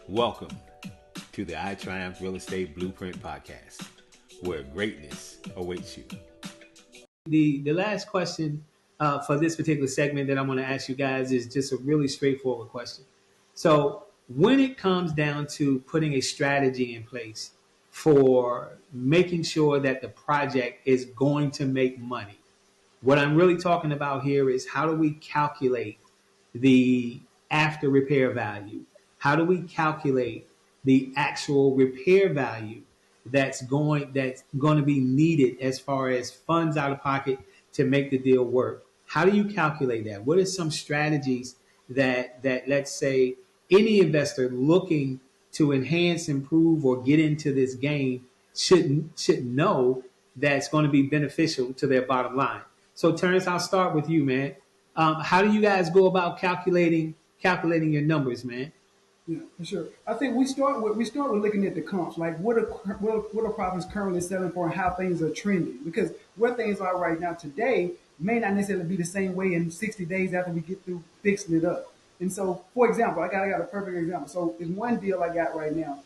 Welcome to the I Triumph Real Estate Blueprint Podcast, where greatness awaits you. The last question for this particular segment that I'm going to ask you guys is just a really straightforward question. So when it comes down to putting a strategy in place for making sure that the project is going to make money, what I'm really talking about here is how do we calculate the after repair value? How do we calculate the actual repair value that's going to be needed as far as funds out of pocket to make the deal work? How do you calculate that? What are some strategies that let's say any investor looking to enhance, improve, or get into this game should know that's going to be beneficial to their bottom line? So, Terrence, I'll start with you, man. How do you guys go about calculating your numbers, man? Yeah, for sure. I think we start with looking at the comps, like what are properties currently selling for and how things are trending. Because where things are right now today may not necessarily be the same way in 60 days after we get through fixing it up. And so, for example, I got a perfect example. So, there's one deal I got right now.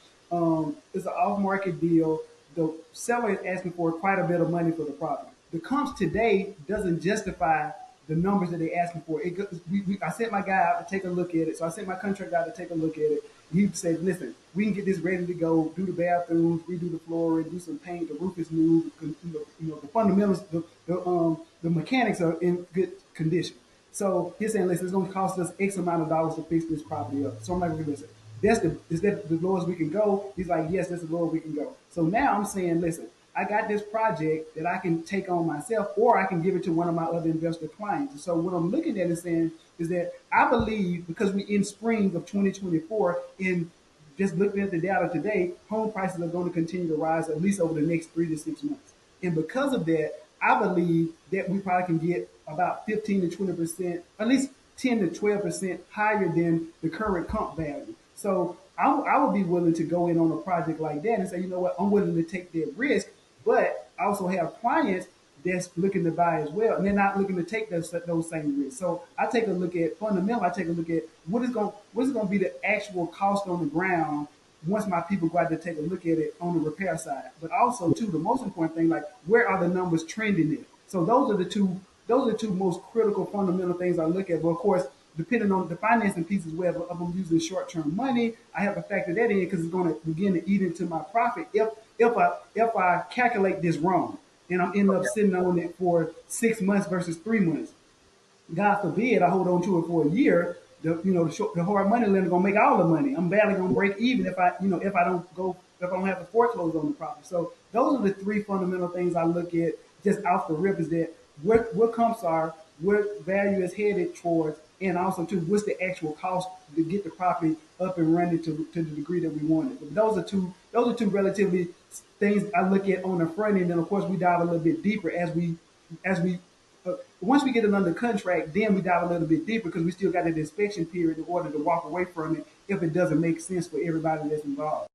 It's an off-market deal. The seller is asking for quite a bit of money for the property. The comps today doesn't justify the numbers that they're asking for. I sent my guy out to take a look at it. So I sent my contract guy to take a look at it. He said, listen, we can get this ready to go, do the bathrooms, redo the flooring, do some paint, the roof is new, the fundamentals, the mechanics are in good condition. So he's saying, listen, it's going to cost us X amount of dollars to fix this property up. So I'm like, listen, is that the lowest we can go? He's like, yes, that's the lowest we can go. So now I'm saying, listen, I got this project that I can take on myself, or I can give it to one of my other investor clients. And so what I'm looking at is saying is that I believe because we're in spring of 2024, in just looking at the data today, home prices are going to continue to rise at least over the next 3 to 6 months. And because of that, I believe that we probably can get about 15 to 20%, at least 10 to 12% higher than the current comp value. So I would be willing to go in on a project like that and say, you know what, I'm willing to take that risk. But I also have clients that's looking to buy as well, and they're not looking to take those same risks. So I take a look at fundamental. I take a look at what is going to be the actual cost on the ground once my people go out to take a look at it on the repair side. But also, too, the most important thing, like where are the numbers trending in? So those are the two most critical fundamental things I look at. But of course, depending on the financing piece as well, if I'm using short-term money, I have to factor that in because it's going to begin to eat into my profit if I calculate this wrong and I'm ending up sitting on it for 6 months versus 3 months. God forbid I hold on to it for a year. The hard money lender gonna make all the money. I'm barely gonna break even if I don't have the foreclose on the property. So those are the three fundamental things I look at just off the rip is that what comps are, what value is headed towards, and also too what's the actual cost to get the property up and running to the degree that we want it. But those are two relatively things I look at on the front end, and of course we dive a little bit deeper as we once we get it under contract, then we dive a little bit deeper because we still got an inspection period in order to walk away from it if it doesn't make sense for everybody that's involved.